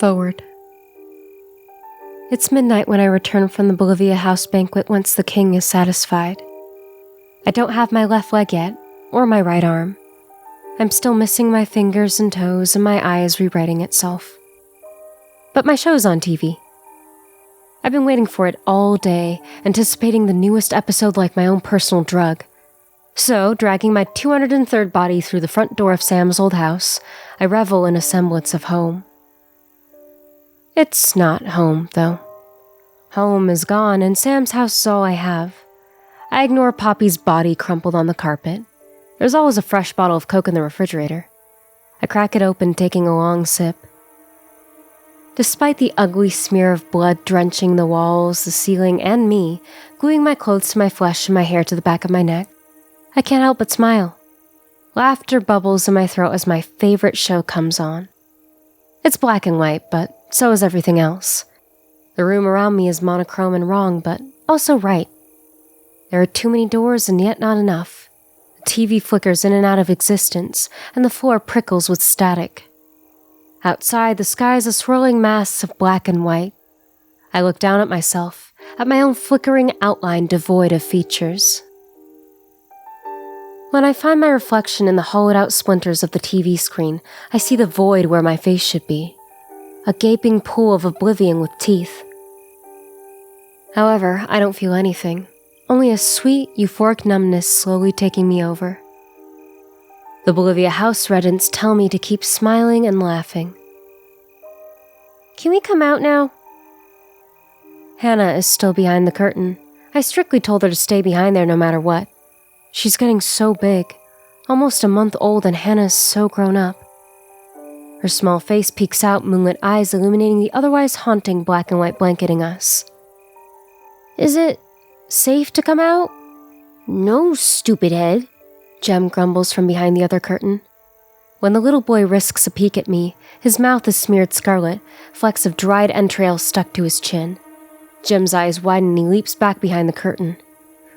Forward. It's midnight when I return from the Bolivia House banquet once the king is satisfied. I don't have my left leg yet, or my right arm. I'm still missing my fingers and toes, and my eye is rewriting itself. But my show's on TV. I've been waiting for it all day, anticipating the newest episode like my own personal drug. So, dragging my 203rd body through the front door of Sam's old house, I revel in a semblance of home. It's not home, though. Home is gone, and Sam's house is all I have. I ignore Poppy's body crumpled on the carpet. There's always a fresh bottle of Coke in the refrigerator. I crack it open, taking a long sip. Despite the ugly smear of blood drenching the walls, the ceiling, and me, gluing my clothes to my flesh and my hair to the back of my neck, I can't help but smile. Laughter bubbles in my throat as my favorite show comes on. It's black and white, but so is everything else. The room around me is monochrome and wrong, but also right. There are too many doors and yet not enough. The TV flickers in and out of existence, and the floor prickles with static. Outside, the sky is a swirling mass of black and white. I look down at myself, at my own flickering outline devoid of features. When I find my reflection in the hollowed-out splinters of the TV screen, I see the void where my face should be. A gaping pool of oblivion with teeth. However, I don't feel anything. Only a sweet, euphoric numbness slowly taking me over. The Bolivia house residents tell me to keep smiling and laughing. Can we come out now? Hannah is still behind the curtain. I strictly told her to stay behind there no matter what. She's getting so big, almost a month old, and Hannah's so grown up. Her small face peeks out, moonlit eyes illuminating the otherwise haunting black and white blanketing us. Is it safe to come out? No, stupid head, Jem grumbles from behind the other curtain. When the little boy risks a peek at me, his mouth is smeared scarlet, flecks of dried entrails stuck to his chin. Jem's eyes widen and he leaps back behind the curtain.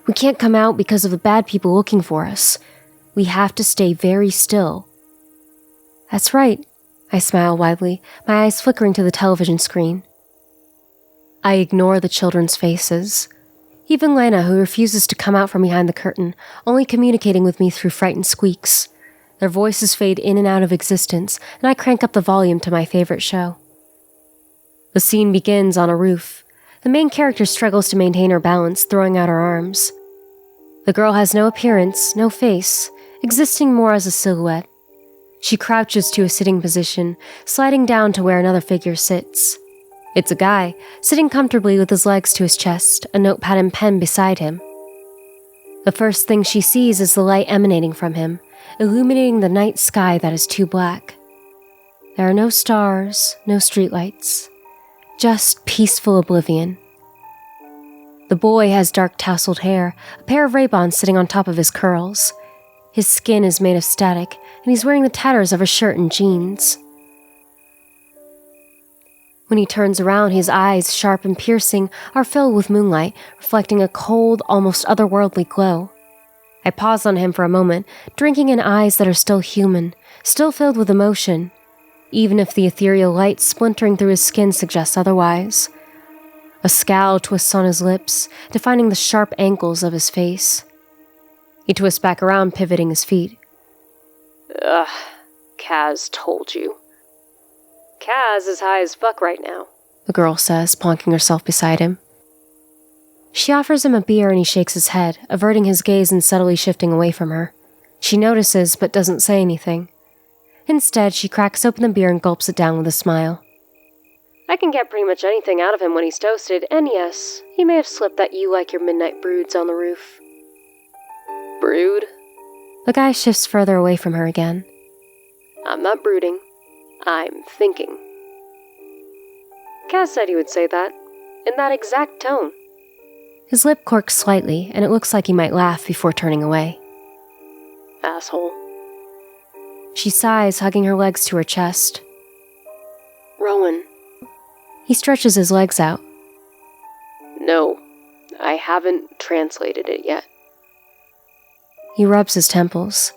We can't come out because of the bad people looking for us. We have to stay very still. That's right, I smile widely, my eyes flickering to the television screen. I ignore the children's faces. Even Lena, who refuses to come out from behind the curtain, only communicating with me through frightened squeaks. Their voices fade in and out of existence, and I crank up the volume to my favorite show. The scene begins on a roof. The main character struggles to maintain her balance, throwing out her arms. The girl has no appearance, no face, existing more as a silhouette. She crouches to a sitting position, sliding down to where another figure sits. It's a guy, sitting comfortably with his legs to his chest, a notepad and pen beside him. The first thing she sees is the light emanating from him, illuminating the night sky that is too black. There are no stars, no streetlights, just peaceful oblivion. The boy has dark tousled hair, a pair of Ray-Bans sitting on top of his curls. His skin is made of static, and he's wearing the tatters of a shirt and jeans. When he turns around, his eyes, sharp and piercing, are filled with moonlight, reflecting a cold, almost otherworldly glow. I pause on him for a moment, drinking in eyes that are still human, still filled with emotion, even if the ethereal light splintering through his skin suggests otherwise. A scowl twists on his lips, defining the sharp angles of his face. He twists back around, pivoting his feet. Ugh, Kaz told you. Kaz is high as fuck right now, the girl says, plonking herself beside him. She offers him a beer and he shakes his head, averting his gaze and subtly shifting away from her. She notices, but doesn't say anything. Instead, she cracks open the beer and gulps it down with a smile. I can get pretty much anything out of him when he's toasted, and yes, he may have slipped that you like your midnight broods on the roof. Brood? The guy shifts further away from her again. I'm not brooding. I'm thinking. Kaz said he would say that, in that exact tone. His lip quirks slightly, and it looks like he might laugh before turning away. Asshole. She sighs, hugging her legs to her chest. Rowan. He stretches his legs out. No, I haven't translated it yet. He rubs his temples.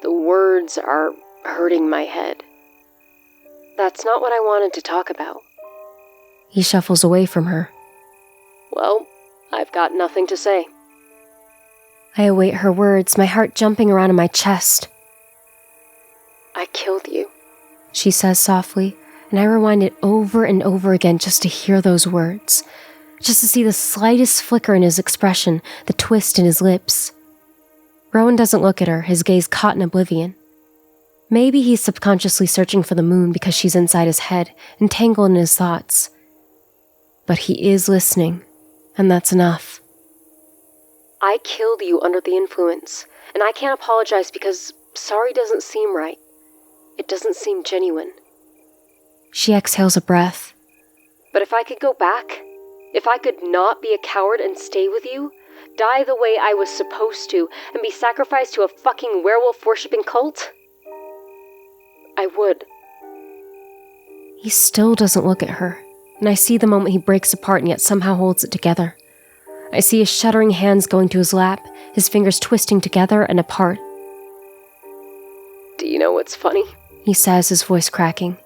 The words are hurting my head. That's not what I wanted to talk about. He shuffles away from her. Well, I've got nothing to say. I await her words, my heart jumping around in my chest. I killed you, she says softly, and I rewind it over and over again just to hear those words, just to see the slightest flicker in his expression, the twist in his lips. Rowan doesn't look at her, his gaze caught in oblivion. Maybe he's subconsciously searching for the moon because she's inside his head, entangled in his thoughts. But he is listening, and that's enough. I killed you under the influence, and I can't apologize because sorry doesn't seem right. It doesn't seem genuine. She exhales a breath. But if I could go back, if I could not be a coward and stay with you, die the way I was supposed to, and be sacrificed to a fucking werewolf-worshipping cult, I would. He still doesn't look at her, and I see the moment he breaks apart and yet somehow holds it together. I see his shuddering hands going to his lap, his fingers twisting together and apart. Do you know what's funny? He says, his voice cracking.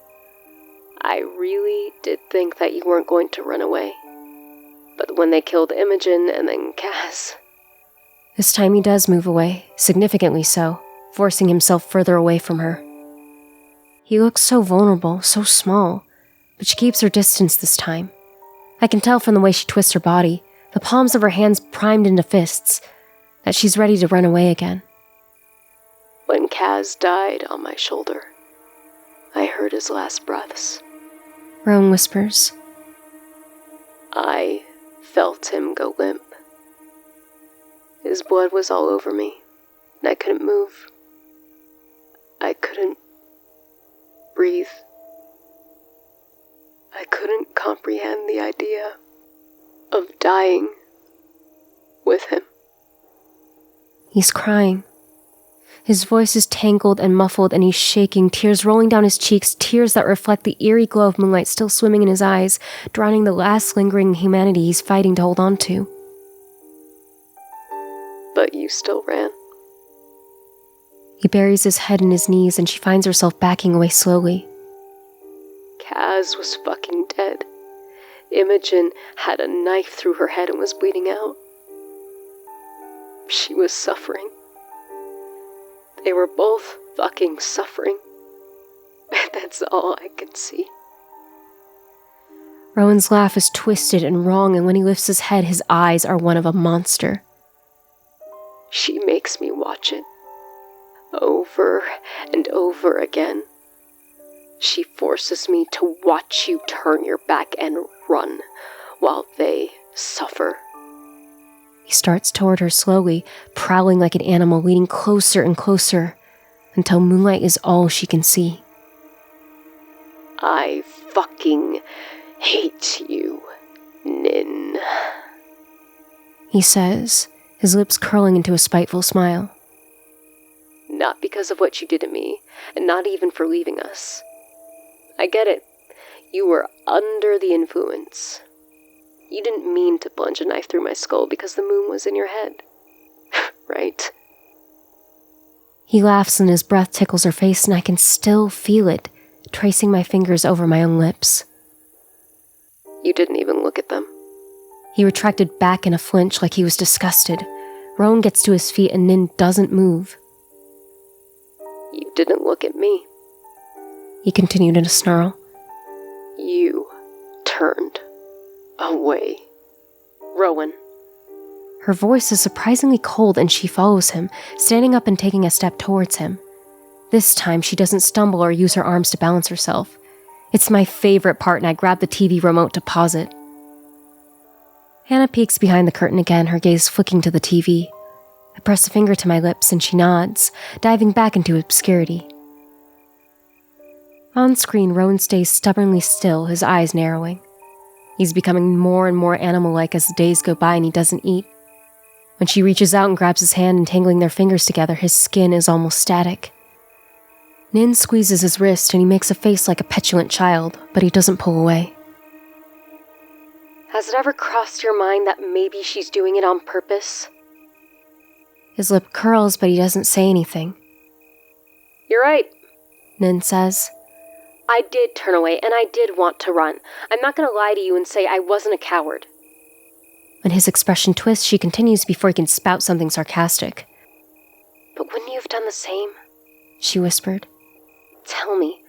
I really did think that you weren't going to run away. But when they killed Imogen and then Cass... This time he does move away, significantly so, forcing himself further away from her. He looks so vulnerable, so small, but she keeps her distance this time. I can tell from the way she twists her body, the palms of her hands primed into fists, that she's ready to run away again. When Kaz died on my shoulder, I heard his last breaths. Rowan whispers. I felt him go limp. His blood was all over me, and I couldn't move. I couldn't breathe. I couldn't comprehend the idea of dying with him. He's crying. His voice is tangled and muffled, and he's shaking, tears rolling down his cheeks, tears that reflect the eerie glow of moonlight still swimming in his eyes, drowning the last lingering humanity he's fighting to hold on to. But you still ran. He buries his head in his knees, and she finds herself backing away slowly. Kaz was fucking dead. Imogen had a knife through her head and was bleeding out. She was suffering. They were both fucking suffering. That's all I could see. Rowan's laugh is twisted and wrong, and when he lifts his head, his eyes are one of a monster. She makes me watch it. Over and over again. She forces me to watch you turn your back and run while they suffer. He starts toward her slowly, prowling like an animal, leading closer and closer, until moonlight is all she can see. I fucking hate you, Nin. He says, his lips curling into a spiteful smile. Not because of what you did to me, and not even for leaving us. I get it. You were under the influence. You didn't mean to plunge a knife through my skull because the moon was in your head. Right? He laughs and his breath tickles her face, and I can still feel it, tracing my fingers over my own lips. You didn't even look at them. He retracted back in a flinch like he was disgusted. Rowan gets to his feet and Nin doesn't move. You didn't look at me. He continued in a snarl. You turned away. Rowan. Her voice is surprisingly cold, and she follows him, standing up and taking a step towards him. This time, she doesn't stumble or use her arms to balance herself. It's my favorite part, and I grab the TV remote to pause it. Hannah peeks behind the curtain again, her gaze flicking to the TV. I press a finger to my lips, and she nods, diving back into obscurity. On screen, Rowan stays stubbornly still, his eyes narrowing. He's becoming more and more animal-like as the days go by and he doesn't eat. When she reaches out and grabs his hand, entangling their fingers together, his skin is almost static. Nin squeezes his wrist and he makes a face like a petulant child, but he doesn't pull away. Has it ever crossed your mind that maybe she's doing it on purpose? His lip curls, but he doesn't say anything. You're right, Nin says. I did turn away, and I did want to run. I'm not going to lie to you and say I wasn't a coward. When his expression twists, she continues before he can spout something sarcastic. But wouldn't you have done the same? She whispered. Tell me,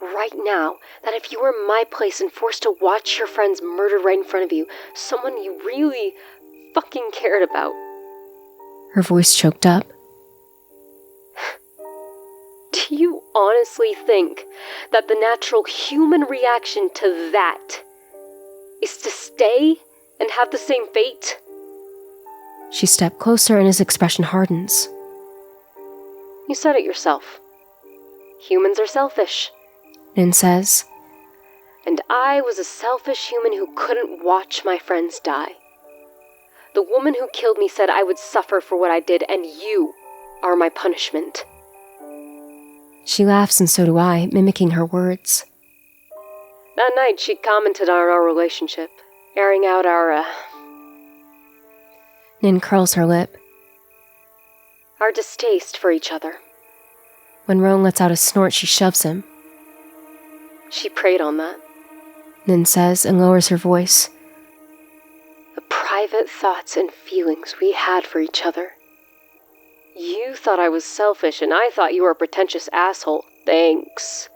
right now, that if you were in my place and forced to watch your friends murdered right in front of you, someone you really fucking cared about. Her voice choked up. Do you honestly think that the natural human reaction to that is to stay and have the same fate? She stepped closer and his expression hardens. You said it yourself. Humans are selfish. Nin says. And I was a selfish human who couldn't watch my friends die. The woman who killed me said I would suffer for what I did, and you are my punishment. She laughs, and so do I, mimicking her words. That night, she commented on our relationship, airing out our, Nin curls her lip. Our distaste for each other. When Rowan lets out a snort, she shoves him. She preyed on that. Nin says, and lowers her voice. The private thoughts and feelings we had for each other. You thought I was selfish, and I thought you were a pretentious asshole. Thanks.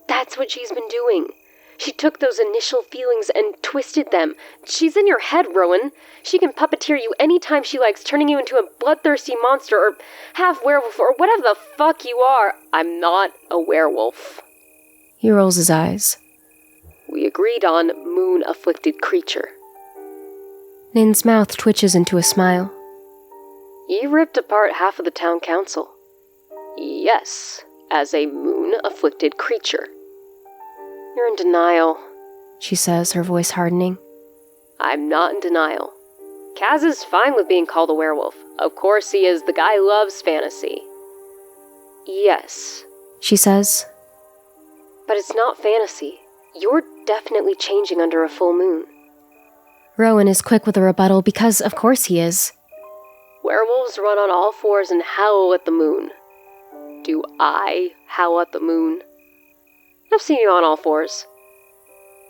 That's what she's been doing. She took those initial feelings and twisted them. She's in your head, Rowan. She can puppeteer you anytime she likes, turning you into a bloodthirsty monster or half werewolf or whatever the fuck you are. I'm not a werewolf. He rolls his eyes. We agreed on moon-afflicted creature. Nin's mouth twitches into a smile. You ripped apart half of the town council. Yes, as a moon-afflicted creature. You're in denial, she says, her voice hardening. I'm not in denial. Kaz is fine with being called a werewolf. Of course he is. The guy loves fantasy. Yes, she says. But it's not fantasy. You're definitely changing under a full moon. Rowan is quick with a rebuttal because, of course, he is. Werewolves run on all fours and howl at the moon. Do I howl at the moon? I've seen you on all fours.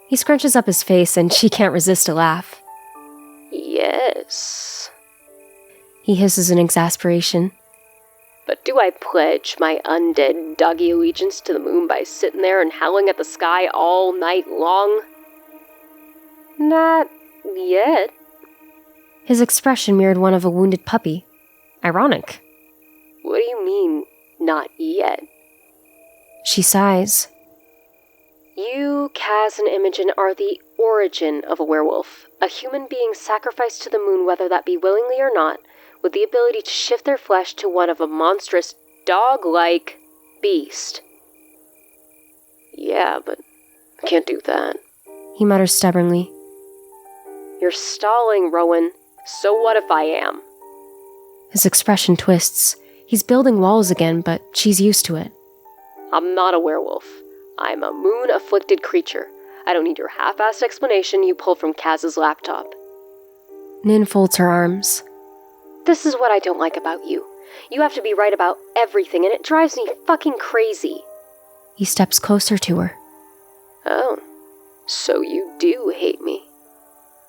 He scrunches up his face and she can't resist a laugh. Yes. He hisses in exasperation. But do I pledge my undead doggy allegiance to the moon by sitting there and howling at the sky all night long? Not yet. His expression mirrored one of a wounded puppy. Ironic. What do you mean, not yet? She sighs. You, Kaz, and Imogen are the origin of a werewolf. A human being sacrificed to the moon, whether that be willingly or not, with the ability to shift their flesh to one of a monstrous, dog-like beast. Yeah, but I can't do that. He mutters stubbornly. You're stalling, Rowan. So what if I am? His expression twists. He's building walls again, but she's used to it. I'm not a werewolf. I'm a moon-afflicted creature. I don't need your half-assed explanation you pulled from Kaz's laptop. Nin folds her arms. This is what I don't like about you. You have to be right about everything, and it drives me fucking crazy. He steps closer to her. Oh, so you do hate me.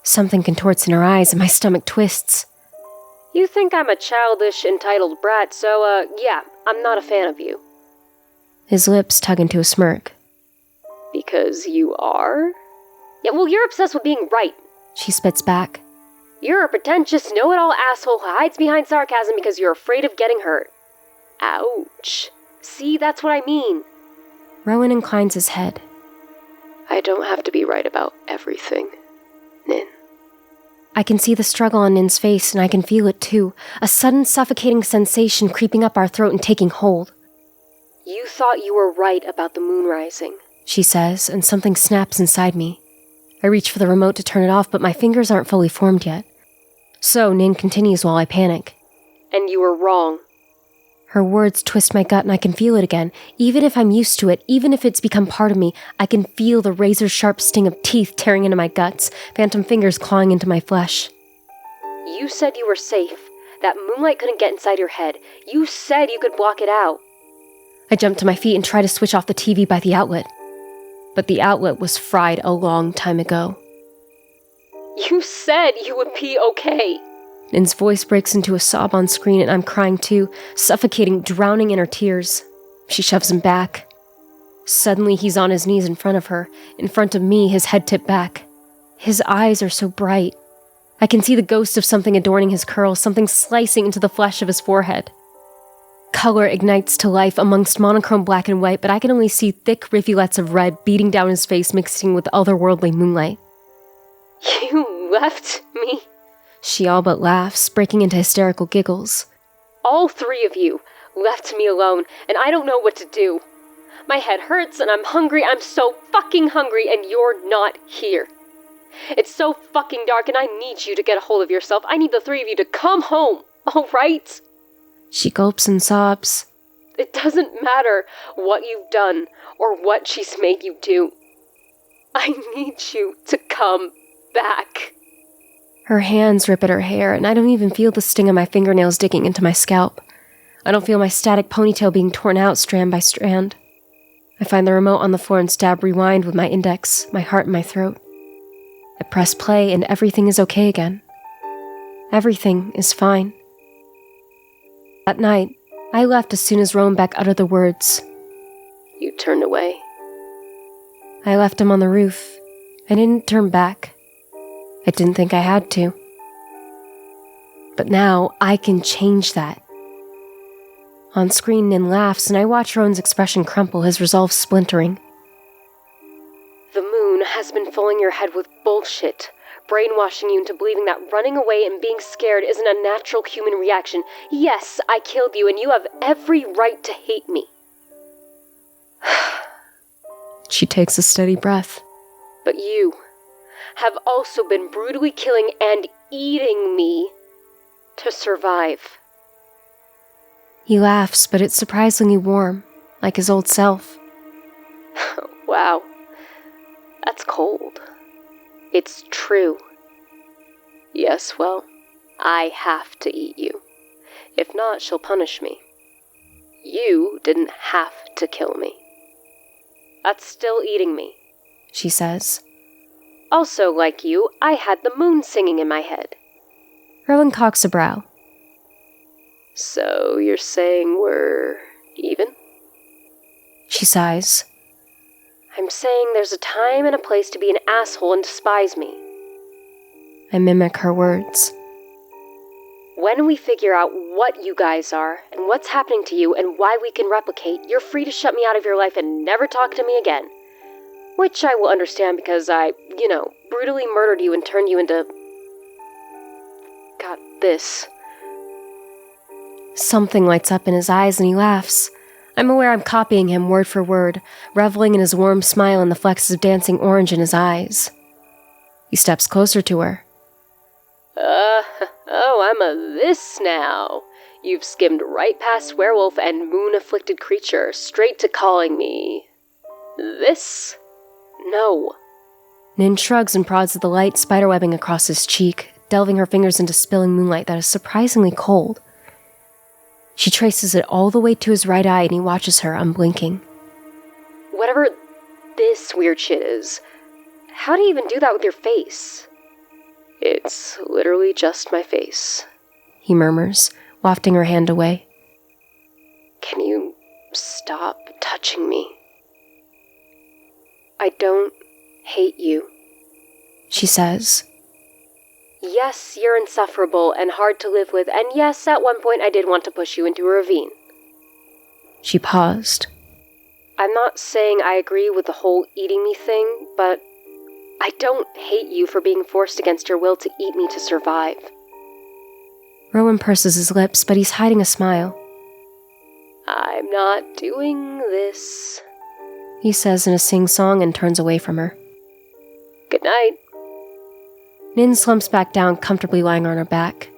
Something contorts in her eyes and my stomach twists. You think I'm a childish, entitled brat, so, yeah, I'm not a fan of you. His lips tug into a smirk. Because you are? Yeah, well, you're obsessed with being right. She spits back. You're a pretentious, know-it-all asshole who hides behind sarcasm because you're afraid of getting hurt. Ouch. See, that's what I mean. Rowan inclines his head. I don't have to be right about everything, Nin. I can see the struggle on Nin's face, and I can feel it too. A sudden suffocating sensation creeping up our throat and taking hold. You thought you were right about the moon rising, she says, and something snaps inside me. I reach for the remote to turn it off, but my fingers aren't fully formed yet. So Nin continues while I panic. And you were wrong. Her words twist my gut and I can feel it again. Even if I'm used to it, even if it's become part of me, I can feel the razor-sharp sting of teeth tearing into my guts, phantom fingers clawing into my flesh. You said you were safe. That moonlight couldn't get inside your head. You said you could block it out. I jump to my feet and try to switch off the TV by the outlet. but the outlet was fried a long time ago. You said you would be okay. Nin's voice breaks into a sob on screen, and I'm crying too, suffocating, drowning in her tears. She shoves him back. Suddenly, he's on his knees in front of her, in front of me, his head tipped back. His eyes are so bright. I can see the ghost of something adorning his curls, something slicing into the flesh of his forehead. Color ignites to life amongst monochrome black and white, but I can only see thick rivulets of red beating down his face, mixing with otherworldly moonlight. You left me? She all but laughs, breaking into hysterical giggles. All three of you left me alone, and I don't know what to do. My head hurts, and I'm hungry. I'm so fucking hungry, and you're not here. It's so fucking dark, and I need you to get a hold of yourself. I need the three of you to come home, all right? She gulps and sobs. It doesn't matter what you've done or what she's made you do. I need you to come back. Her hands rip at her hair, and I don't even feel the sting of my fingernails digging into my scalp. I don't feel my static ponytail being torn out strand by strand. I find the remote on the floor and stab rewind with my index, my heart in my throat. I press play, and everything is okay again. Everything is fine. That night, I left as soon as Rowanbeck uttered the words. You turned away. I left him on the roof. I didn't turn back. I didn't think I had to. But now, I can change that. On screen, Nin laughs, and I watch Rowan's expression crumple, his resolve splintering. The moon has been filling your head with bullshit, brainwashing you into believing that running away and being scared isn't a natural human reaction. Yes, I killed you, and you have every right to hate me. She takes a steady breath. But you have also been brutally killing and eating me to survive. He laughs, but it's surprisingly warm, like his old self. Wow. That's cold. It's true. Yes, well, I have to eat you. If not, she'll punish me. You didn't have to kill me. That's still eating me, she says. Also, like you, I had the moon singing in my head. Rowan cocks a brow. So you're saying we're even? She sighs. I'm saying there's a time and a place to be an asshole and despise me. I mimic her words. When we figure out what you guys are, and what's happening to you, and why we can replicate, you're free to shut me out of your life and never talk to me again. Which I will understand because I, brutally murdered you and turned you into... God, this. Something lights up in his eyes and he laughs. I'm aware I'm copying him word for word, reveling in his warm smile and the flecks of dancing orange in his eyes. He steps closer to her. I'm a this now. You've skimmed right past werewolf and moon-afflicted creature, straight to calling me... this? No. Nin shrugs and prods at the light spiderwebbing across his cheek, delving her fingers into spilling moonlight that is surprisingly cold. She traces it all the way to his right eye and he watches her, unblinking. Whatever this weird shit is, how do you even do that with your face? It's literally just my face, he murmurs, wafting her hand away. Can you stop touching me? I don't hate you, she says. Yes, you're insufferable and hard to live with, and yes, at one point I did want to push you into a ravine. She paused. I'm not saying I agree with the whole eating me thing, but I don't hate you for being forced against your will to eat me to survive. Rowan purses his lips, but he's hiding a smile. I'm not doing this, he says in a sing-song and turns away from her. Good night. Nin slumps back down, comfortably lying on her back.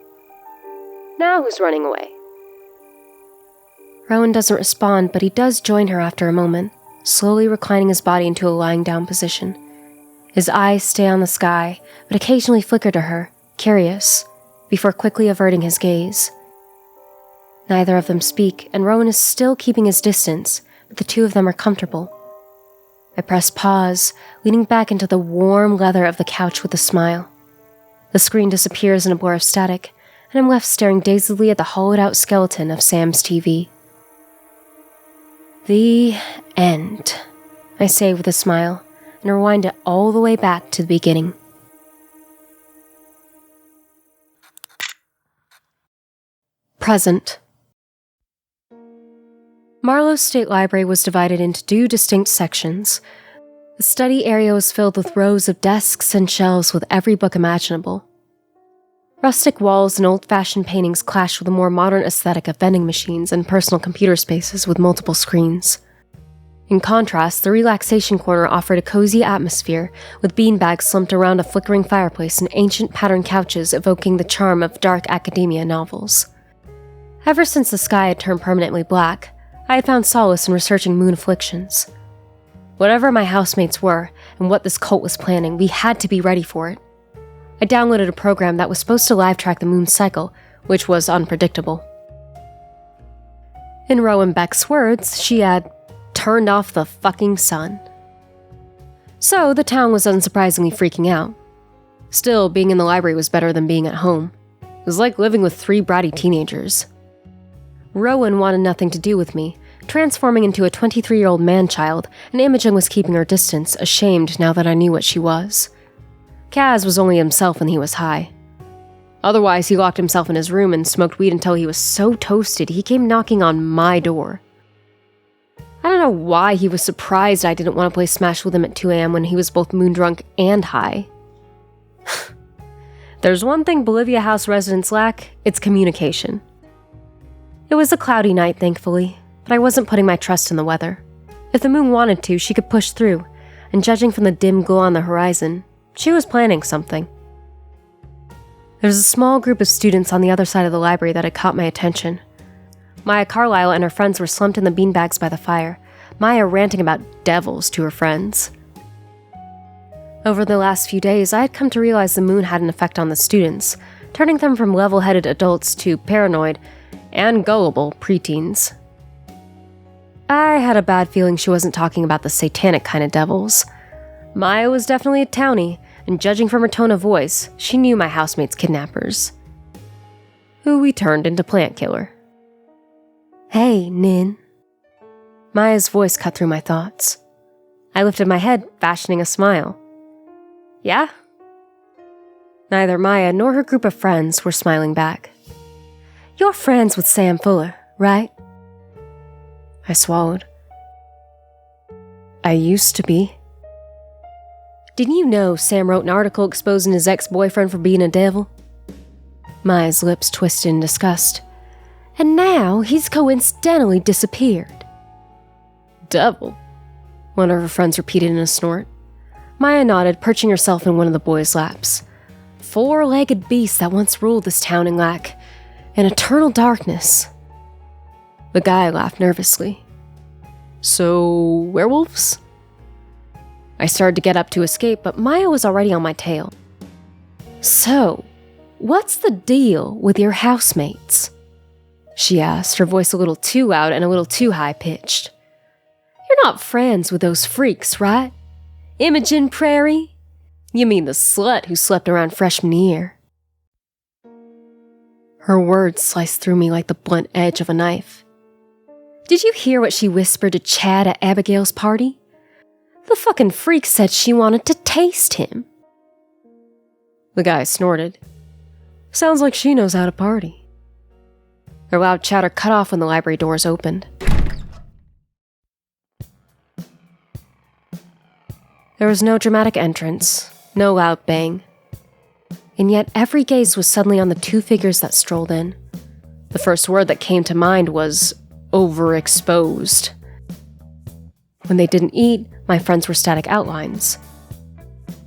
Now who's running away? Rowan doesn't respond, but he does join her after a moment, slowly reclining his body into a lying down position. His eyes stay on the sky, but occasionally flicker to her, curious, before quickly averting his gaze. Neither of them speak, and Rowan is still keeping his distance, but the two of them are comfortable. I pressed pause, leaning back into the warm leather of the couch with a smile. The screen disappears in a blur of static, and I'm left staring dazedly at the hollowed-out skeleton of Sam's TV. The end, I say with a smile, and rewind it all the way back to the beginning. Present. Marlowe State Library was divided into 2 distinct sections. The study area was filled with rows of desks and shelves with every book imaginable. Rustic walls and old-fashioned paintings clashed with the more modern aesthetic of vending machines and personal computer spaces with multiple screens. In contrast, the relaxation corner offered a cozy atmosphere, with beanbags slumped around a flickering fireplace and ancient patterned couches evoking the charm of dark academia novels. Ever since the sky had turned permanently black, I had found solace in researching moon afflictions. Whatever my housemates were, and what this cult was planning, we had to be ready for it. I downloaded a program that was supposed to live-track the moon's cycle, which was unpredictable. In Rowan Beck's words, she had turned off the fucking sun. So the town was unsurprisingly freaking out. Still, being in the library was better than being at home. It was like living with 3 bratty teenagers. Rowan wanted nothing to do with me, transforming into a 23-year-old man-child, and Imogen was keeping her distance, ashamed now that I knew what she was. Kaz was only himself when he was high. Otherwise, he locked himself in his room and smoked weed until he was so toasted he came knocking on my door. I don't know why he was surprised I didn't want to play Smash with him at 2 a.m. when he was both moon-drunk and high. There's one thing Bolivia House residents lack, it's communication. It was a cloudy night, thankfully, but I wasn't putting my trust in the weather. If the moon wanted to, she could push through, and judging from the dim glow on the horizon, she was planning something. There was a small group of students on the other side of the library that had caught my attention. Maya Carlisle and her friends were slumped in the beanbags by the fire, Maya ranting about devils to her friends. Over the last few days, I had come to realize the moon had an effect on the students, turning them from level-headed adults to paranoid and gullible preteens. I had a bad feeling she wasn't talking about the satanic kind of devils. Maya was definitely a townie, and judging from her tone of voice, she knew my housemate's kidnappers, who we turned into Plant Killer. Hey, Nin. Maya's voice cut through my thoughts. I lifted my head, fashioning a smile. Yeah? Neither Maya nor her group of friends were smiling back. You're friends with Sam Fuller, right? I swallowed. I used to be. Didn't you know Sam wrote an article exposing his ex-boyfriend for being a devil? Maya's lips twisted in disgust. And now he's coincidentally disappeared. Devil? One of her friends repeated in a snort. Maya nodded, perching herself in one of the boys' laps. 4-legged beast that once ruled this town in lack. In eternal darkness. The guy laughed nervously. So, werewolves? I started to get up to escape, but Maya was already on my tail. So, what's the deal with your housemates? She asked, her voice a little too loud and a little too high-pitched. You're not friends with those freaks, right? Imogen Prairie? You mean the slut who slept around freshman year. Her words sliced through me like the blunt edge of a knife. Did you hear what she whispered to Chad at Abigail's party? The fucking freak said she wanted to taste him. The guy snorted. Sounds like she knows how to party. Their loud chatter cut off when the library doors opened. There was no dramatic entrance, no loud bang. And yet every gaze was suddenly on the 2 figures that strolled in. The first word that came to mind was overexposed. When they didn't eat, my friends were static outlines.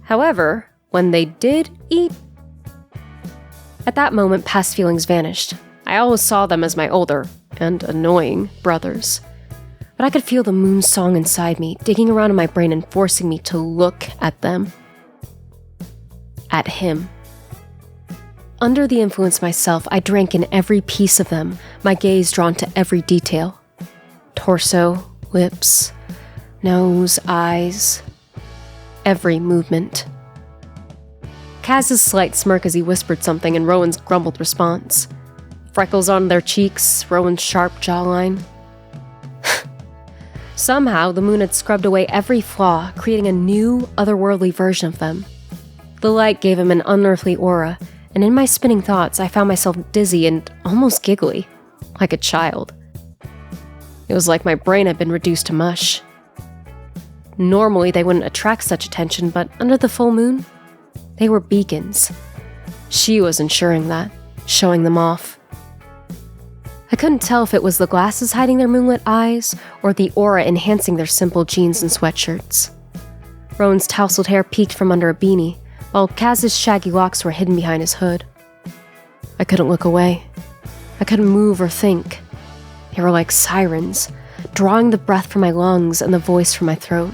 However, when they did eat, at that moment past feelings vanished. I always saw them as my older and annoying brothers. But I could feel the moon song inside me, digging around in my brain and forcing me to look at them. At him. Under the influence myself, I drank in every piece of them, my gaze drawn to every detail. Torso, lips, Nose, eyes, every movement. Kaz's slight smirk as he whispered something and Rowan's grumbled response. Freckles on their cheeks, Rowan's sharp jawline. Somehow, the moon had scrubbed away every flaw, creating a new, otherworldly version of them. The light gave him an unearthly aura, and in my spinning thoughts, I found myself dizzy and almost giggly, like a child. It was like my brain had been reduced to mush. Normally, they wouldn't attract such attention, but under the full moon, they were beacons. She was ensuring that, showing them off. I couldn't tell if it was the glasses hiding their moonlit eyes or the aura enhancing their simple jeans and sweatshirts. Rowan's tousled hair peeked from under a beanie, while Kaz's shaggy locks were hidden behind his hood. I couldn't look away. I couldn't move or think. They were like sirens, drawing the breath from my lungs and the voice from my throat.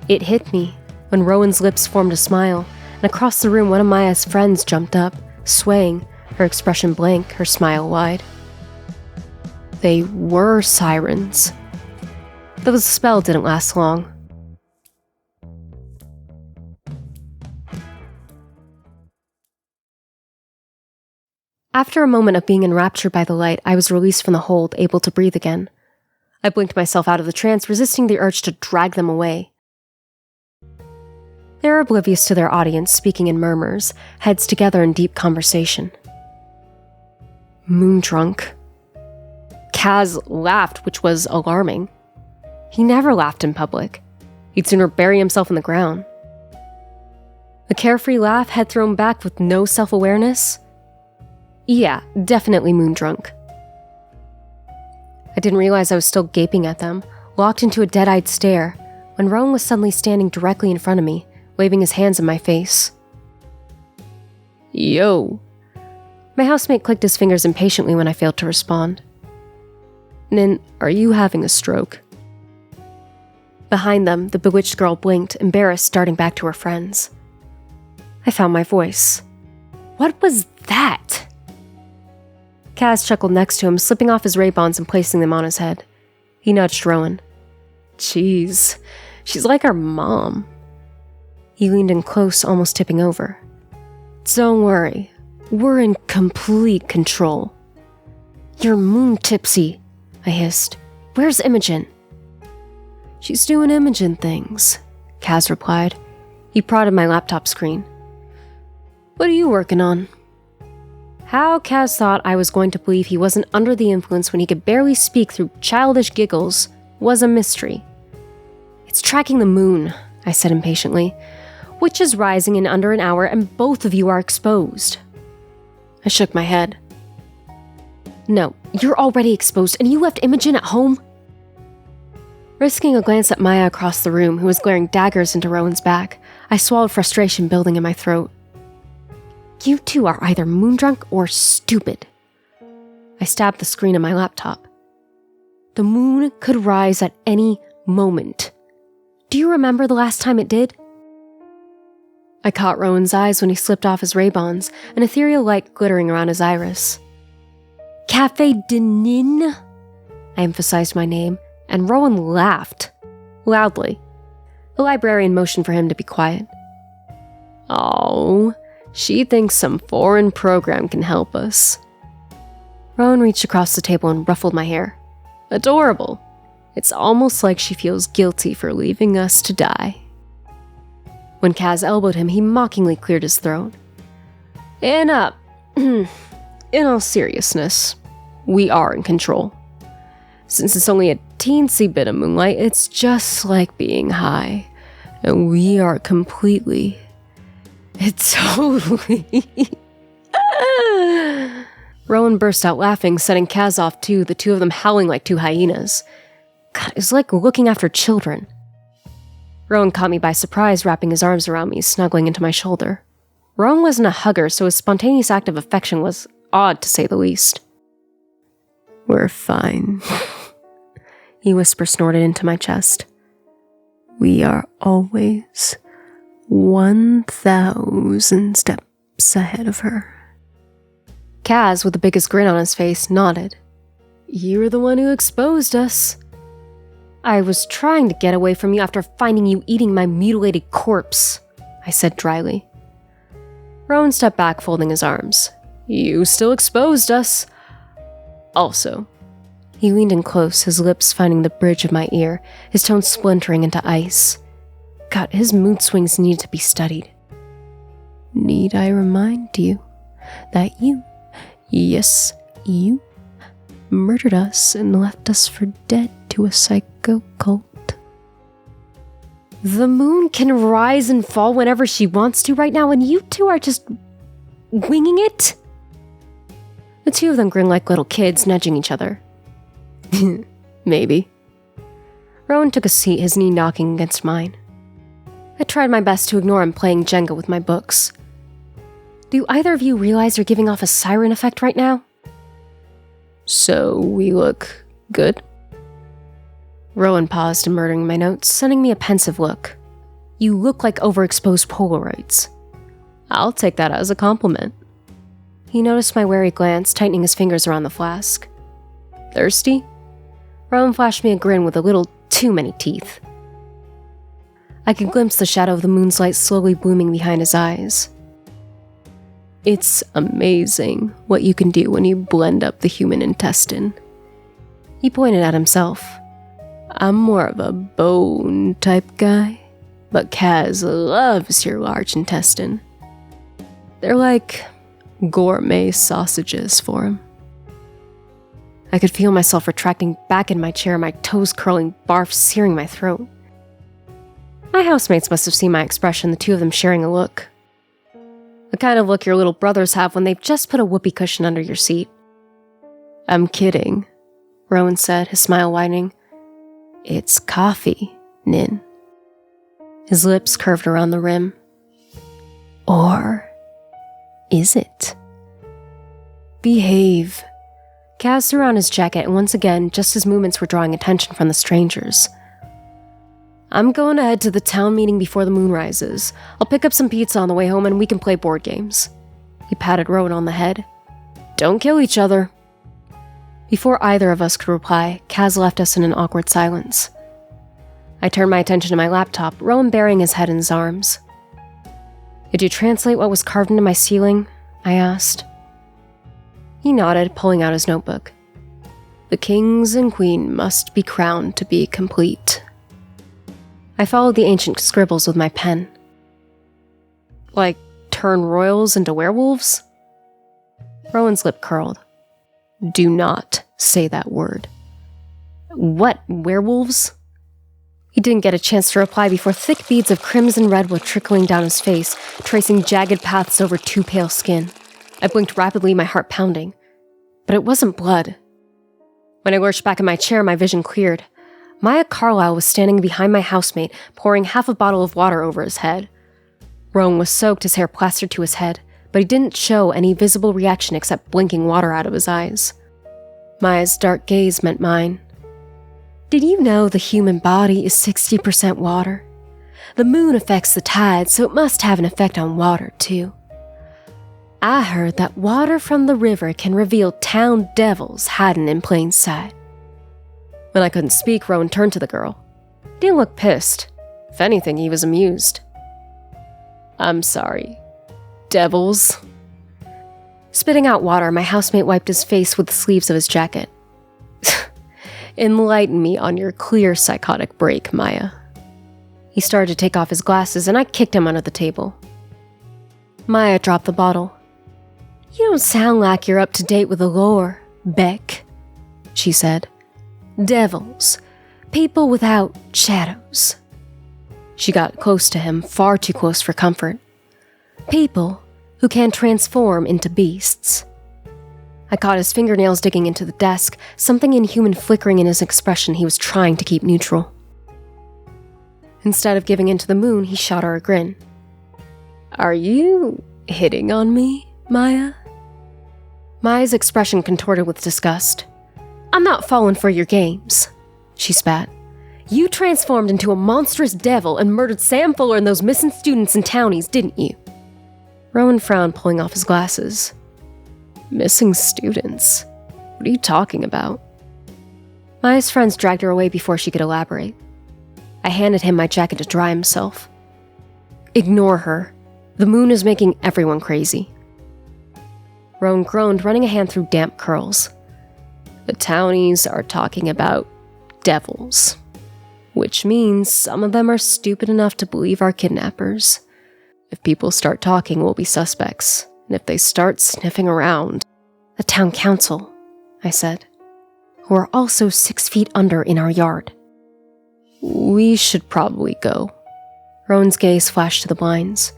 It hit me when Rowan's lips formed a smile, and across the room one of Maya's friends jumped up, swaying, her expression blank, her smile wide. They were sirens. Though the spell didn't last long. After a moment of being enraptured by the light, I was released from the hold, able to breathe again. I blinked myself out of the trance, resisting the urge to drag them away. They were oblivious to their audience, speaking in murmurs, heads together in deep conversation. Moondrunk. Kaz laughed, which was alarming. He never laughed in public. He'd sooner bury himself in the ground. A carefree laugh, head thrown back with no self-awareness? Yeah, definitely moondrunk. I didn't realize I was still gaping at them, locked into a dead-eyed stare, when Rowan was suddenly standing directly in front of me, waving his hands in my face. Yo. My housemate clicked his fingers impatiently when I failed to respond. Nin, are you having a stroke? Behind them, the bewitched girl blinked, embarrassed, darting back to her friends. I found my voice. What was that? Kaz chuckled next to him, slipping off his Ray-Bans and placing them on his head. He nudged Rowan. Jeez, she's like our mom. He leaned in close, almost tipping over. Don't worry, we're in complete control. You're moon tipsy, I hissed. Where's Imogen? She's doing Imogen things, Kaz replied. He prodded my laptop screen. What are you working on? How Kaz thought I was going to believe he wasn't under the influence when he could barely speak through childish giggles was a mystery. It's tracking the moon, I said impatiently, which is rising in under an hour and both of you are exposed. I shook my head. No, you're already exposed and you left Imogen at home? Risking a glance at Maya across the room, who was glaring daggers into Rowan's back, I swallowed frustration building in my throat. You two are either moondrunk or stupid. I stabbed the screen of my laptop. The moon could rise at any moment. Do you remember the last time it did? I caught Rowan's eyes when he slipped off his Ray-Bans, an ethereal light glittering around his iris. Cafe de Nin? I emphasized my name, and Rowan laughed. Loudly. The librarian motioned for him to be quiet. Oh, she thinks some foreign program can help us. Rowan reached across the table and ruffled my hair. Adorable. It's almost like she feels guilty for leaving us to die. When Kaz elbowed him, he mockingly cleared his throat. And in all seriousness, we are in control. Since it's only a teensy bit of moonlight, it's just like being high. And we are completely... It's totally... Rowan burst out laughing, setting Kaz off too, the two of them howling like two hyenas. God, it was like looking after children. Rowan caught me by surprise, wrapping his arms around me, snuggling into my shoulder. Rowan wasn't a hugger, so his spontaneous act of affection was odd, to say the least. We're fine, he whisper-snorted into my chest. We are always 1,000 steps ahead of her. Kaz, with the biggest grin on his face, nodded. You're the one who exposed us. I was trying to get away from you after finding you eating my mutilated corpse, I said dryly. Rowan stepped back, folding his arms. You still exposed us. Also. He leaned in close, his lips finding the bridge of my ear, his tone splintering into ice. God, his mood swings need to be studied. Need I remind you that you, yes, you, murdered us and left us for dead to a psycho cult? The moon can rise and fall whenever she wants to right now, and you two are just winging it? The two of them grin like little kids, nudging each other. Maybe. Rowan took a seat, his knee knocking against mine. I tried my best to ignore him playing Jenga with my books. Do either of you realize you're giving off a siren effect right now? So we look good? Rowan paused, murdering my notes, sending me a pensive look. You look like overexposed Polaroids. I'll take that as a compliment. He noticed my wary glance, tightening his fingers around the flask. Thirsty? Rowan flashed me a grin with a little too many teeth. I could glimpse the shadow of the moon's light slowly blooming behind his eyes. It's amazing what you can do when you blend up the human intestine. He pointed at himself. I'm more of a bone type guy, but Kaz loves your large intestine. They're like gourmet sausages for him. I could feel myself retracting back in my chair, my toes curling, barf searing my throat. My housemates must have seen my expression, the two of them sharing a look. The kind of look your little brothers have when they've just put a whoopee cushion under your seat. I'm kidding, Rowan said, his smile widening. It's coffee, Nin. His lips curved around the rim. Or is it? Behave. Kaz threw on his jacket, and once again, just his movements were drawing attention from the strangers. I'm going to head to the town meeting before the moon rises. I'll pick up some pizza on the way home and we can play board games. He patted Rowan on the head. Don't kill each other. Before either of us could reply, Kaz left us in an awkward silence. I turned my attention to my laptop, Rowan burying his head in his arms. Did you translate what was carved into my ceiling? I asked. He nodded, pulling out his notebook. The kings and queen must be crowned to be complete. I followed the ancient scribbles with my pen. Like, turn royals into werewolves? Rowan's lip curled. Do not say that word. What, werewolves? He didn't get a chance to reply before thick beads of crimson red were trickling down his face, tracing jagged paths over too pale skin. I blinked rapidly, my heart pounding. But it wasn't blood. When I lurched back in my chair, my vision cleared. Maya Carlyle was standing behind my housemate, pouring half a bottle of water over his head. Rowan was soaked, his hair plastered to his head, but he didn't show any visible reaction except blinking water out of his eyes. Maya's dark gaze met mine. Did you know the human body is 60% water? The moon affects the tides, so it must have an effect on water, too. I heard that water from the river can reveal town devils hiding in plain sight. When I couldn't speak, Rowan turned to the girl. He didn't look pissed. If anything, he was amused. I'm sorry. Devils? Spitting out water, my housemate wiped his face with the sleeves of his jacket. Enlighten me on your clear psychotic break, Maya. He started to take off his glasses, and I kicked him under the table. Maya dropped the bottle. You don't sound like you're up to date with the lore, Beck, she said. Devils. People without shadows. She got close to him, far too close for comfort. People who can transform into beasts. I caught his fingernails digging into the desk, something inhuman flickering in his expression he was trying to keep neutral. Instead of giving in to the moon, he shot her a grin. Are you hitting on me, Maya? Maya's expression contorted with disgust. I'm not falling for your games, she spat. You transformed into a monstrous devil and murdered Sam Fuller and those missing students in townies, didn't you? Rowan frowned, pulling off his glasses. Missing students? What are you talking about? Maya's friends dragged her away before she could elaborate. I handed him my jacket to dry himself. Ignore her. The moon is making everyone crazy. Rowan groaned, running a hand through damp curls. The townies are talking about devils, which means some of them are stupid enough to believe our kidnappers. If people start talking, we'll be suspects, and if they start sniffing around... The town council, I said, who are also 6 feet under in our yard. We should probably go. Rowan's gaze flashed to the blinds.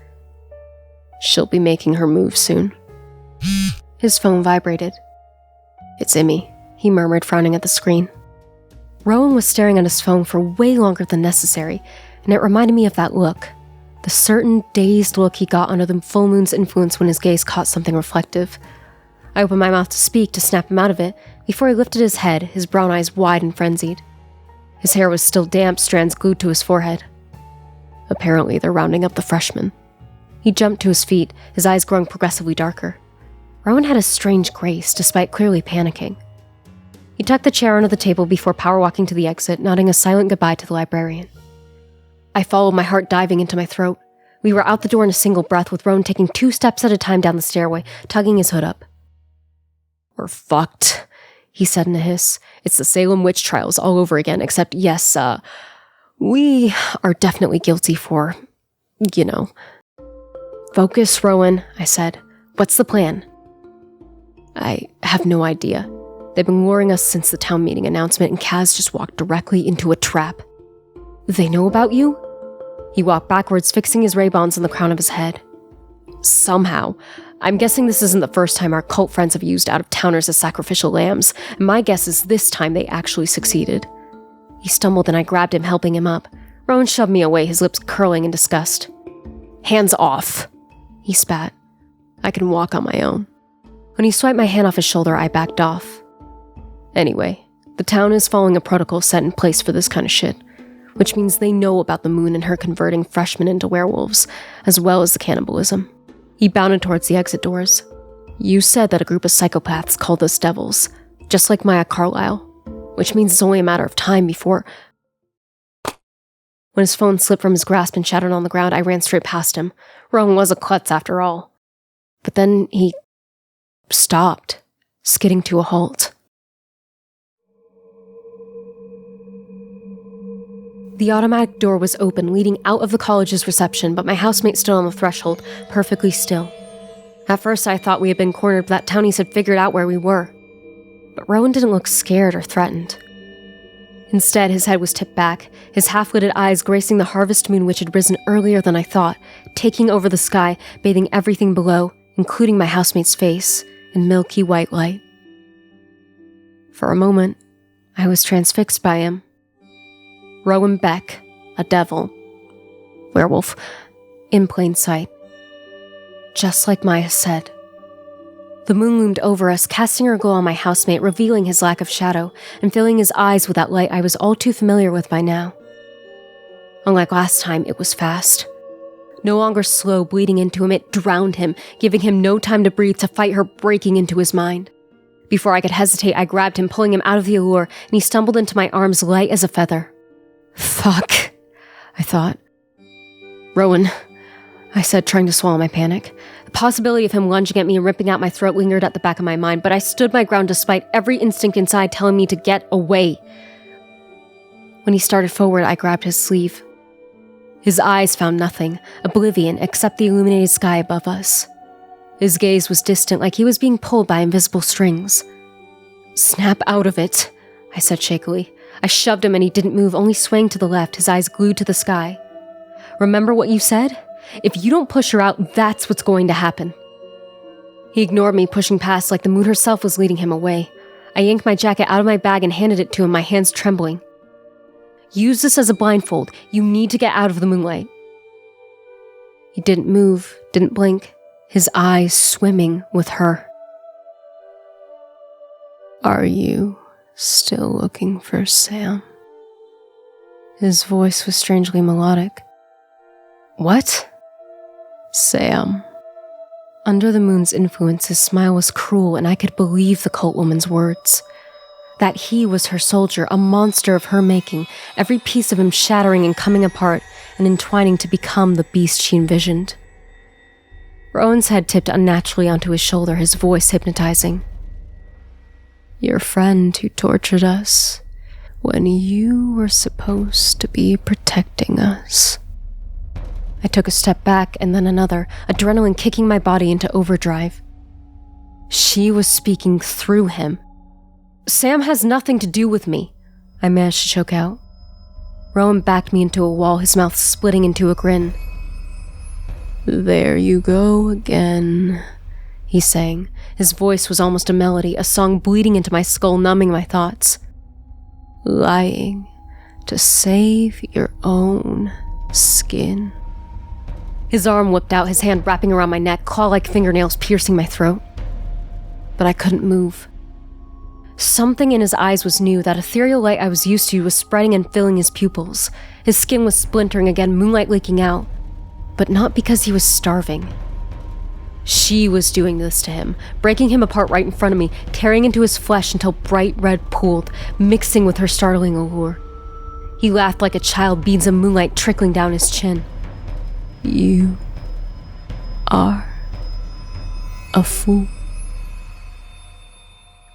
She'll be making her move soon. His phone vibrated. It's Emmy, he murmured, frowning at the screen. Rowan was staring at his phone for way longer than necessary, and it reminded me of that look. The certain dazed look he got under the full moon's influence when his gaze caught something reflective. I opened my mouth to speak, to snap him out of it, before he lifted his head, his brown eyes wide and frenzied. His hair was still damp, strands glued to his forehead. Apparently, they're rounding up the freshmen. He jumped to his feet, his eyes growing progressively darker. Rowan had a strange grace, despite clearly panicking. He tucked the chair under the table before power walking to the exit, nodding a silent goodbye to the librarian. I followed, my heart diving into my throat. We were out the door in a single breath, with Rowan taking 2 steps at a time down the stairway, tugging his hood up. We're fucked, he said in a hiss. It's the Salem witch trials all over again, except yes, we are definitely guilty for, Focus, Rowan, I said. What's the plan? I have no idea. They've been luring us since the town meeting announcement, and Kaz just walked directly into a trap. They know about you? He walked backwards, fixing his Ray-Bans on the crown of his head. Somehow. I'm guessing this isn't the first time our cult friends have used out-of-towners as sacrificial lambs, and my guess is this time they actually succeeded. He stumbled and I grabbed him, helping him up. Rowan shoved me away, his lips curling in disgust. Hands off, he spat. I can walk on my own. When he swiped my hand off his shoulder, I backed off. Anyway, the town is following a protocol set in place for this kind of shit, which means they know about the moon and her converting freshmen into werewolves, as well as the cannibalism. He bounded towards the exit doors. You said that a group of psychopaths called us devils, just like Maya Carlisle, which means it's only a matter of time before... When his phone slipped from his grasp and shattered on the ground, I ran straight past him. Rowan was a klutz after all. But then he... stopped, skidding to a halt. The automatic door was open, leading out of the college's reception, but my housemate stood on the threshold, perfectly still. At first I thought we had been cornered, but that townies had figured out where we were. But Rowan didn't look scared or threatened. Instead, his head was tipped back, his half-lidded eyes gracing the harvest moon which had risen earlier than I thought, taking over the sky, bathing everything below, including my housemate's face, in milky white light. For a moment, I was transfixed by him. Rowan Beck, a devil. Werewolf. In plain sight. Just like Maya said. The moon loomed over us, casting her glow on my housemate, revealing his lack of shadow, and filling his eyes with that light I was all too familiar with by now. Unlike last time, it was fast. No longer slow, bleeding into him, it drowned him, giving him no time to breathe, to fight her breaking into his mind. Before I could hesitate, I grabbed him, pulling him out of the allure, and he stumbled into my arms light as a feather. Fuck, I thought. Rowan, I said, trying to swallow my panic. The possibility of him lunging at me and ripping out my throat lingered at the back of my mind, but I stood my ground despite every instinct inside telling me to get away. When he started forward, I grabbed his sleeve. His eyes found nothing, oblivion, except the illuminated sky above us. His gaze was distant, like he was being pulled by invisible strings. Snap out of it, I said shakily. I shoved him and he didn't move, only swaying to the left, his eyes glued to the sky. Remember what you said? If you don't push her out, that's what's going to happen. He ignored me, pushing past like the moon herself was leading him away. I yanked my jacket out of my bag and handed it to him, my hands trembling. Use this as a blindfold. You need to get out of the moonlight. He didn't move, didn't blink, his eyes swimming with her. Are you still looking for Sam? His voice was strangely melodic. What? Sam. Under the moon's influence, his smile was cruel, and I could believe the cult woman's words. That he was her soldier, a monster of her making, every piece of him shattering and coming apart and entwining to become the beast she envisioned. Rowan's head tipped unnaturally onto his shoulder, his voice hypnotizing. Your friend who tortured us when you were supposed to be protecting us. I took a step back and then another, adrenaline kicking my body into overdrive. She was speaking through him. Sam has nothing to do with me, I managed to choke out. Rowan backed me into a wall, his mouth splitting into a grin. There you go again, he sang. His voice was almost a melody, a song bleeding into my skull, numbing my thoughts. Lying to save your own skin. His arm whipped out, his hand wrapping around my neck, claw-like fingernails piercing my throat. But I couldn't move. Something in his eyes was new. That ethereal light I was used to was spreading and filling his pupils. His skin was splintering again, moonlight leaking out. But not because he was starving. She was doing this to him, breaking him apart right in front of me, tearing into his flesh until bright red pooled, mixing with her startling allure. He laughed like a child, beads of moonlight trickling down his chin. You are a fool.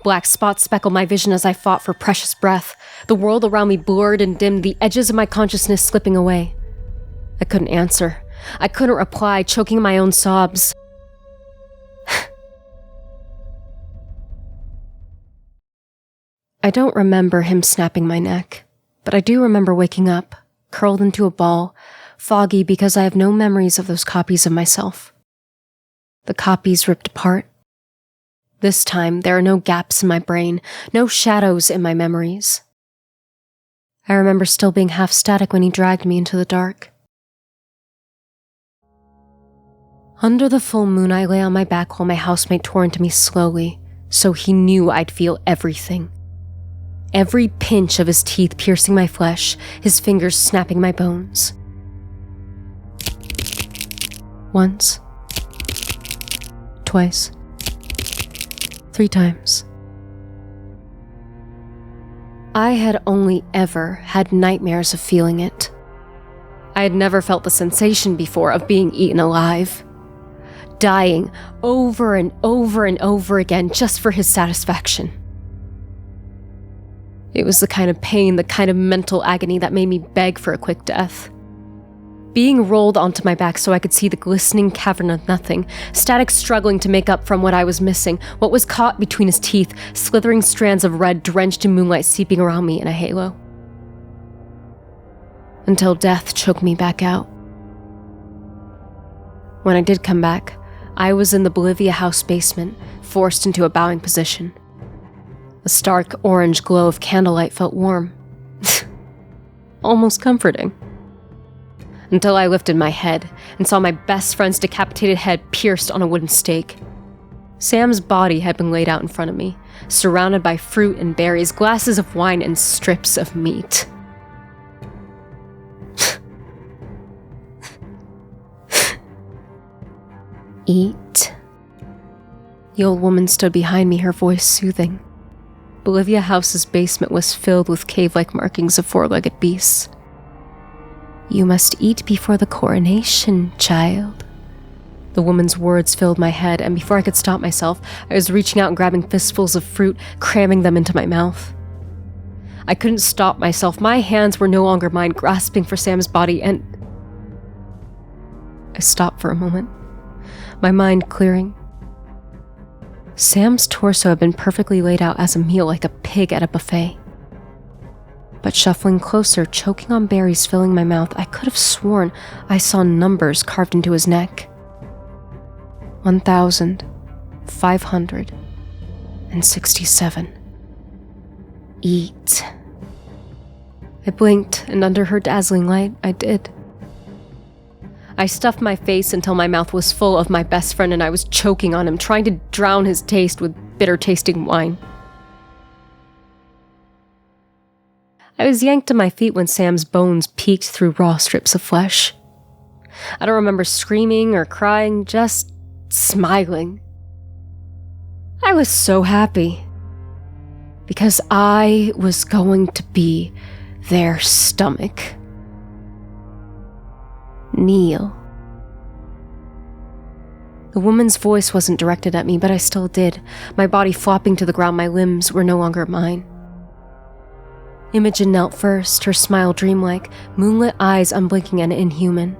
Black spots speckled my vision as I fought for precious breath. The world around me blurred and dimmed, the edges of my consciousness slipping away. I couldn't answer. I couldn't reply, choking my own sobs. I don't remember him snapping my neck, but I do remember waking up, curled into a ball, foggy because I have no memories of those copies of myself. The copies ripped apart. This time, there are no gaps in my brain, no shadows in my memories. I remember still being half static when he dragged me into the dark. Under the full moon, I lay on my back while my housemate tore into me slowly, so he knew I'd feel everything. Every pinch of his teeth piercing my flesh, his fingers snapping my bones. Once. Twice. 3 times. I had only ever had nightmares of feeling it. I had never felt the sensation before of being eaten alive. Dying over and over and over again just for his satisfaction. It was the kind of pain, the kind of mental agony that made me beg for a quick death. Being rolled onto my back so I could see the glistening cavern of nothing, static struggling to make up from what I was missing, what was caught between his teeth, slithering strands of red drenched in moonlight seeping around me in a halo. Until death choked me back out. When I did come back, I was in the Bolivia house basement, forced into a bowing position. The stark orange glow of candlelight felt warm. Almost comforting. Until I lifted my head and saw my best friend's decapitated head pierced on a wooden stake. Sam's body had been laid out in front of me, surrounded by fruit and berries, glasses of wine, and strips of meat. Eat. The old woman stood behind me, her voice soothing. Bolivia House's basement was filled with cave-like markings of 4-legged beasts. You must eat before the coronation, child. The woman's words filled my head, and before I could stop myself, I was reaching out and grabbing fistfuls of fruit, cramming them into my mouth. I couldn't stop myself. My hands were no longer mine, grasping for Sam's body, and I stopped for a moment, my mind clearing. Sam's torso had been perfectly laid out as a meal, like a pig at a buffet. But shuffling closer, choking on berries filling my mouth, I could have sworn I saw numbers carved into his neck. 1,567. Eat. I blinked, and under her dazzling light, I did. I stuffed my face until my mouth was full of my best friend and I was choking on him, trying to drown his taste with bitter-tasting wine. I was yanked to my feet when Sam's bones peeked through raw strips of flesh. I don't remember screaming or crying, just smiling. I was so happy. Because I was going to be their stomach. Kneel. The woman's voice wasn't directed at me, but I still did, my body flopping to the ground, my limbs were no longer mine. Imogen knelt first, her smile dreamlike, moonlit eyes unblinking and inhuman.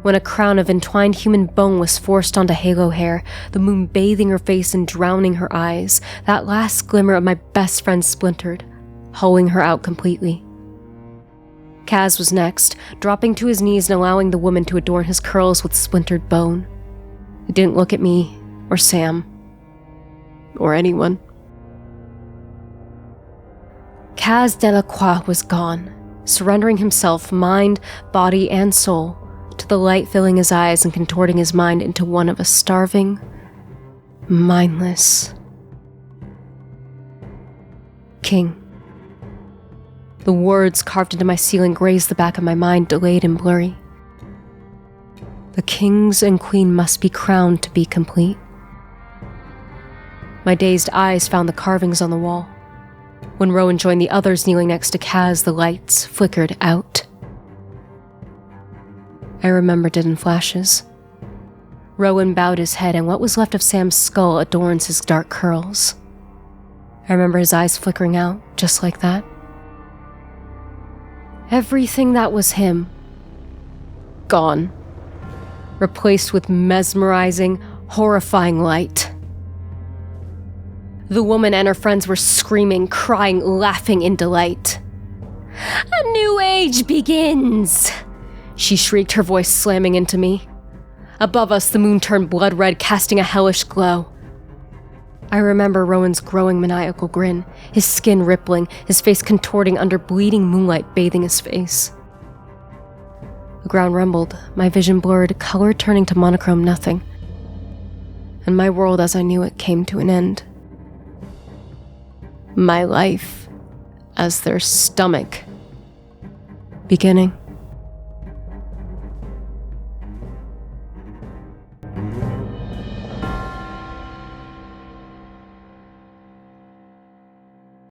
When a crown of entwined human bone was forced onto halo hair, the moon bathing her face and drowning her eyes, that last glimmer of my best friend splintered, hollowing her out completely. Kaz was next, dropping to his knees and allowing the woman to adorn his curls with splintered bone. He didn't look at me, or Sam, or anyone. Kaz Delacroix was gone, surrendering himself, mind, body, and soul, to the light filling his eyes and contorting his mind into one of a starving, mindless king. The words carved into my ceiling grazed the back of my mind, delayed and blurry. The kings and queen must be crowned to be complete. My dazed eyes found the carvings on the wall. When Rowan joined the others kneeling next to Kaz, the lights flickered out. I remembered it in flashes. Rowan bowed his head, and what was left of Sam's skull adorns his dark curls. I remember his eyes flickering out, just like that. Everything that was him, gone. Replaced with mesmerizing, horrifying light. The woman and her friends were screaming, crying, laughing in delight. "A new age begins!" she shrieked, her voice slamming into me. Above us, the moon turned blood red, casting a hellish glow. I remember Rowan's growing maniacal grin, his skin rippling, his face contorting under bleeding moonlight bathing his face. The ground rumbled, my vision blurred, color turning to monochrome nothing. And my world as I knew it came to an end. My life as their stomach beginning.